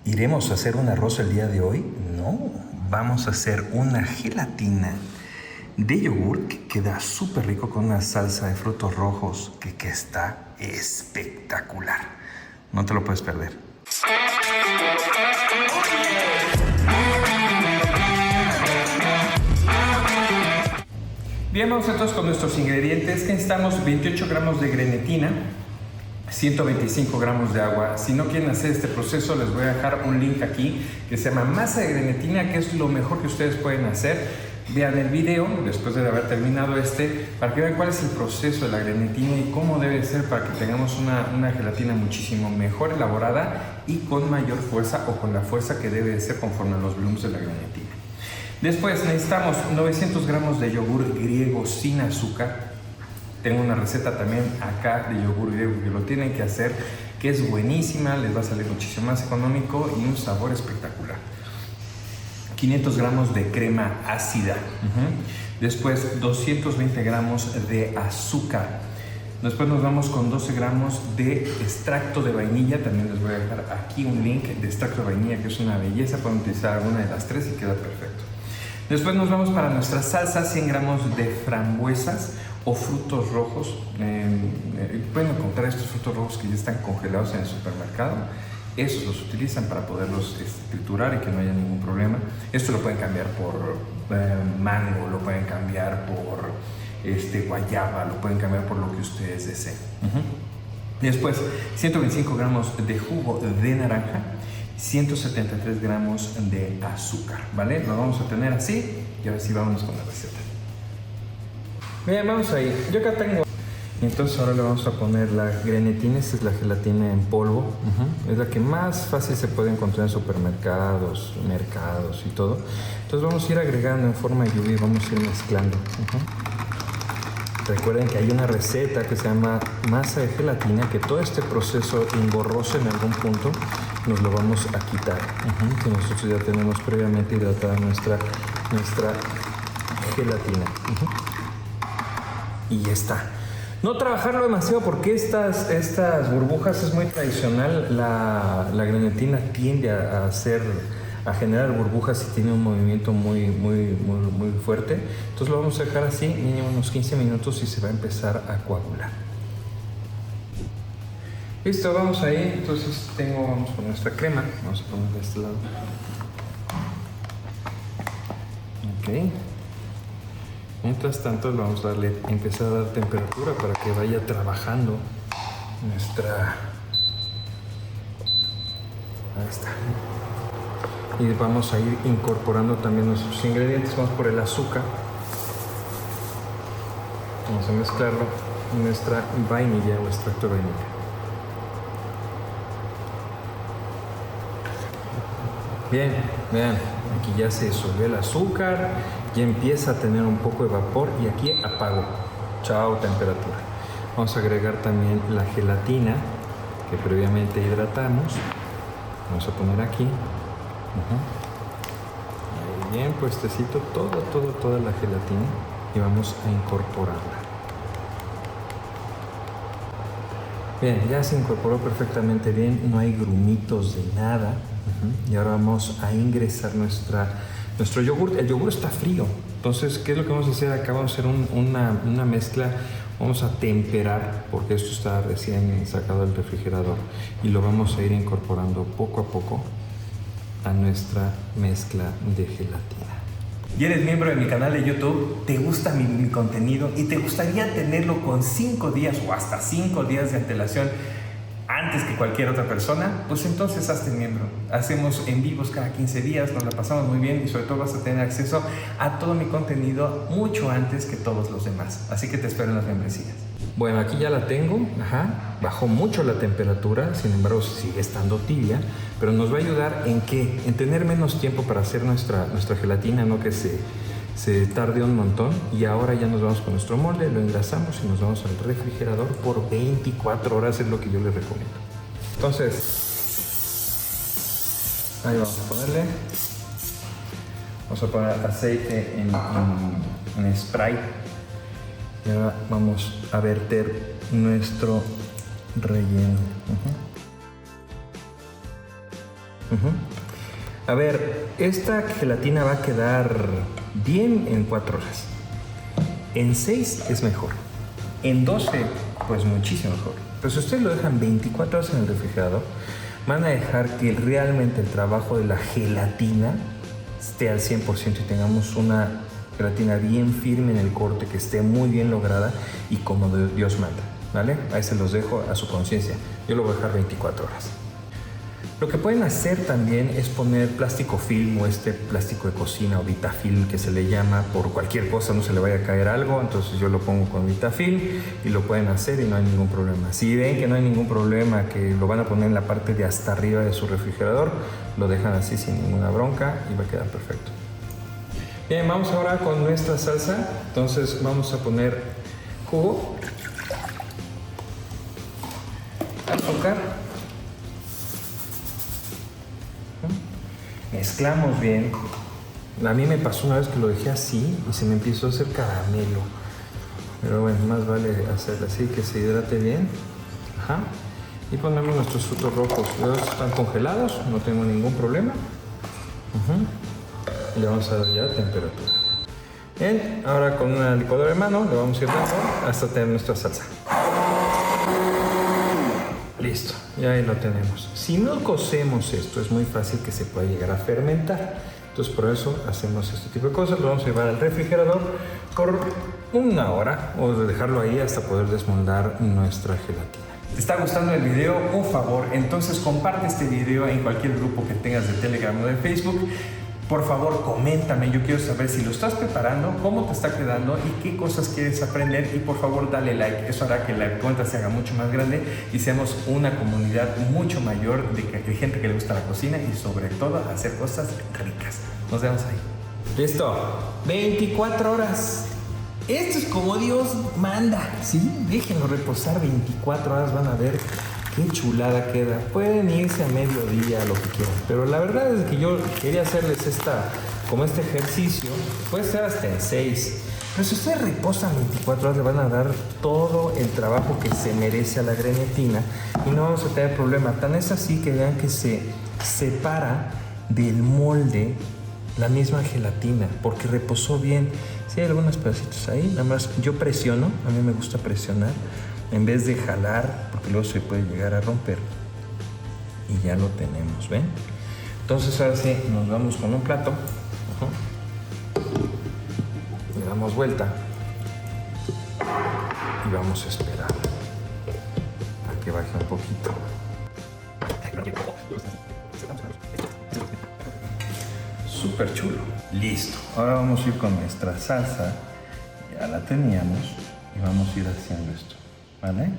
¿Iremos a hacer un arroz el día de hoy? No, vamos a hacer una gelatina de yogur que queda súper rico con una salsa de frutos rojos que está espectacular. No te lo puedes perder. Bien, vamos entonces con nuestros ingredientes. Necesitamos 28 gramos de grenetina, 125 gramos de agua. Si no quieren hacer este proceso, les voy a dejar un link aquí que se llama masa de grenetina, que es lo mejor que ustedes pueden hacer. Vean el video después de haber terminado para que vean cuál es el proceso de la grenetina y cómo debe ser para que tengamos una gelatina muchísimo mejor elaborada y con mayor fuerza, o con la fuerza que debe de ser conforme a los blooms de la grenetina. Después necesitamos 900 gramos de yogur griego sin azúcar. Tengo una receta también acá de yogur griego que lo tienen que hacer, que es buenísima, les va a salir muchísimo más económico y un sabor espectacular. 500 gramos de crema ácida. Después 220 gramos de azúcar. Después nos vamos con 12 gramos de extracto de vainilla. También les voy a dejar aquí un link de extracto de vainilla, que es una belleza. Pueden utilizar alguna de las tres y queda perfecto. Después nos vamos para nuestra salsa, 100 gramos de frambuesas o frutos rojos. Pueden encontrar estos frutos rojos que ya están congelados en el supermercado. Esos los utilizan para poderlos triturar y que no haya ningún problema. Esto lo pueden cambiar por mango, lo pueden cambiar por guayaba, lo pueden cambiar por lo que ustedes deseen. Después, 125 gramos de jugo de naranja, 173 gramos de azúcar, ¿vale? Lo vamos a tener así y ahora sí vámonos con la receta. Bien, vamos ahí. Yo acá tengo. Entonces ahora le vamos a poner la grenetina. Esta es la gelatina en polvo. Es la que más fácil se puede encontrar en supermercados, mercados y todo. Entonces vamos a ir agregando en forma de lluvia y vamos a ir mezclando. Recuerden que hay una receta que se llama masa de gelatina, que todo este proceso engorroso en algún punto nos lo vamos a quitar. Si nosotros ya tenemos previamente hidratada nuestra gelatina. Y ya está. No trabajarlo demasiado, porque estas burbujas es muy tradicional. La grenetina tiende a generar burbujas y tiene un movimiento muy fuerte. Entonces lo vamos a dejar así mínimo unos 15 minutos y se va a empezar a coagular. Listo, vamos ahí. Entonces vamos con nuestra crema. Vamos a poner de este lado. Ok. Mientras tanto, le vamos a empezar a dar temperatura para que vaya trabajando nuestra. Ahí está. Y vamos a ir incorporando también nuestros ingredientes. Vamos por el azúcar. Vamos a mezclarlo con nuestra vainilla o extracto de vainilla. Bien, vean, aquí ya se disolvió el azúcar, ya empieza a tener un poco de vapor y aquí apago. Chao, temperatura. Vamos a agregar también la gelatina que previamente hidratamos. Vamos a poner aquí. Ahí bien puestecito toda la gelatina y vamos a incorporarla. Bien, ya se incorporó perfectamente bien, no hay grumitos de nada. Y ahora vamos a ingresar nuestro yogur. El yogur está frío, entonces, ¿qué es lo que vamos a hacer acá? Vamos a hacer una mezcla. Vamos a temperar, porque esto está recién sacado del refrigerador, y lo vamos a ir incorporando poco a poco a nuestra mezcla de gelatina. Y eres miembro de mi canal de YouTube, te gusta mi contenido y te gustaría tenerlo con 5 días o hasta 5 días de antelación antes que cualquier otra persona, pues entonces hazte miembro. Hacemos en vivos cada 15 días, nos la pasamos muy bien y sobre todo vas a tener acceso a todo mi contenido mucho antes que todos los demás. Así que te espero en las membresías. Bueno, aquí ya la tengo. Bajó mucho la temperatura, sin embargo sigue estando tibia, pero nos va a ayudar en ¿qué? En tener menos tiempo para hacer nuestra gelatina, no que se tarde un montón. Y ahora ya nos vamos con nuestro molde, lo engrasamos y nos vamos al refrigerador por 24 horas, es lo que yo les recomiendo. Entonces, ahí vamos a ponerle. Vamos a poner aceite en spray. Y ahora vamos a verter nuestro relleno. A ver, esta gelatina va a quedar bien en 4 horas. En 6 es mejor. En 12, pues muchísimo mejor. Pero si ustedes lo dejan 24 horas en el refrigerador, van a dejar que realmente el trabajo de la gelatina esté al 100% y tengamos una gelatina bien firme en el corte, que esté muy bien lograda y como Dios manda, ¿vale? Ahí se los dejo a su conciencia. Yo lo voy a dejar 24 horas. Lo que pueden hacer también es poner plástico film o este plástico de cocina o Vitafilm que se le llama, por cualquier cosa no se le vaya a caer algo, entonces yo lo pongo con Vitafilm y lo pueden hacer y no hay ningún problema. Si ven que no hay ningún problema, que lo van a poner en la parte de hasta arriba de su refrigerador, lo dejan así sin ninguna bronca y va a quedar perfecto. Bien, vamos ahora con nuestra salsa. Entonces vamos a poner jugo, azúcar, mezclamos bien. A mí me pasó una vez que lo dejé así y se me empezó a hacer caramelo, pero bueno, más vale hacerlo así, que se hidrate bien. Y ponemos nuestros frutos rojos. Los están congelados, no tengo ningún problema. Y le vamos a dar ya temperatura. Bien, ahora con una licuadora de mano le vamos a ir dando hasta tener nuestra salsa. Listo, ya ahí lo tenemos. Si no cocemos esto, es muy fácil que se pueda llegar a fermentar. Entonces por eso hacemos este tipo de cosas. Lo vamos a llevar al refrigerador por 1 hora o dejarlo ahí hasta poder desmoldar nuestra gelatina. ¿Te está gustando el video? Un favor, entonces comparte este video en cualquier grupo que tengas de Telegram o de Facebook. Por favor, coméntame, yo quiero saber si lo estás preparando, cómo te está quedando y qué cosas quieres aprender. Y por favor, dale like, eso hará que la cuenta se haga mucho más grande y seamos una comunidad mucho mayor de gente que le gusta la cocina y sobre todo hacer cosas ricas. Nos vemos ahí. Listo, 24 horas. Esto es como Dios manda, ¿sí? Déjenlo reposar 24 horas, van a ver qué chulada queda. Pueden irse a mediodía, lo que quieran, pero la verdad es que yo quería hacerles este ejercicio. Puede ser hasta en 6, pero si ustedes reposan 24 horas le van a dar todo el trabajo que se merece a la grenetina y no vamos a tener problema. Tan es así que vean que se separa del molde la misma gelatina porque reposó bien. Sí hay algunos pedacitos ahí, nada más yo presiono, a mí me gusta presionar en vez de jalar, porque luego se puede llegar a romper. Y ya lo tenemos, ¿ven? Entonces ahora sí, nos vamos con un plato. Le damos vuelta. Y vamos a esperar a que baje un poquito. Súper chulo. Listo. Ahora vamos a ir con nuestra salsa. Ya la teníamos. Y vamos a ir haciendo esto. ¿Vale?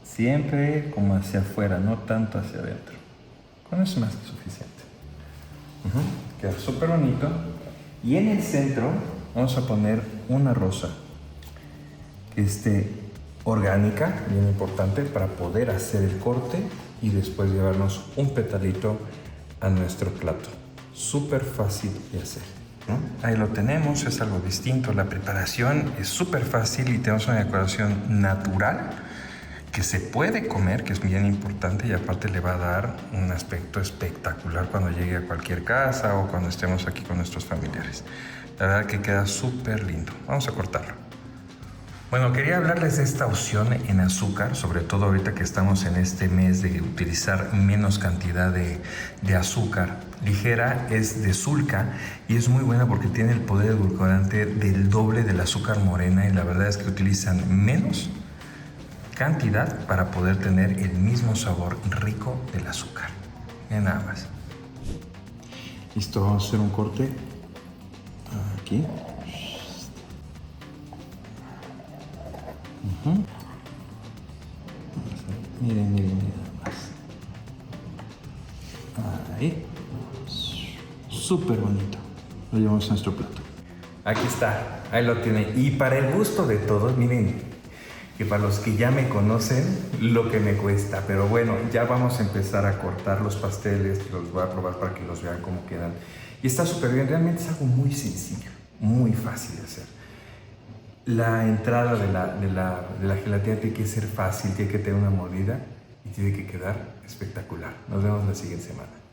Siempre como hacia afuera, no tanto hacia adentro. Con eso es más que suficiente. Queda súper bonito. Y en el centro vamos a poner una rosa que esté orgánica, bien importante, para poder hacer el corte y después llevarnos un petalito a nuestro plato. Súper fácil de hacer, ¿no? Ahí lo tenemos, es algo distinto. La preparación es súper fácil y tenemos una decoración natural que se puede comer, que es bien importante y aparte le va a dar un aspecto espectacular cuando llegue a cualquier casa o cuando estemos aquí con nuestros familiares. La verdad que queda súper lindo. Vamos a cortarlo. Bueno, quería hablarles de esta opción en azúcar, sobre todo ahorita que estamos en este mes de utilizar menos cantidad de azúcar ligera. Es de Sulca y es muy buena porque tiene el poder edulcorante del doble del azúcar morena y la verdad es que utilizan menos cantidad para poder tener el mismo sabor rico del azúcar. Miren nada más. Listo, vamos a hacer un corte aquí. Miren, miren, miren nada más. Ahí. Súper bonito. Lo llevamos a nuestro plato. Aquí está, ahí lo tienen. Y para el gusto de todos, miren, que para los que ya me conocen, lo que me cuesta. Pero bueno, ya vamos a empezar a cortar los pasteles. Los voy a probar para que los vean cómo quedan. Y está súper bien. Realmente es algo muy sencillo, muy fácil de hacer. La entrada de la gelatina tiene que ser fácil, tiene que tener una mordida y tiene que quedar espectacular. Nos vemos la siguiente semana.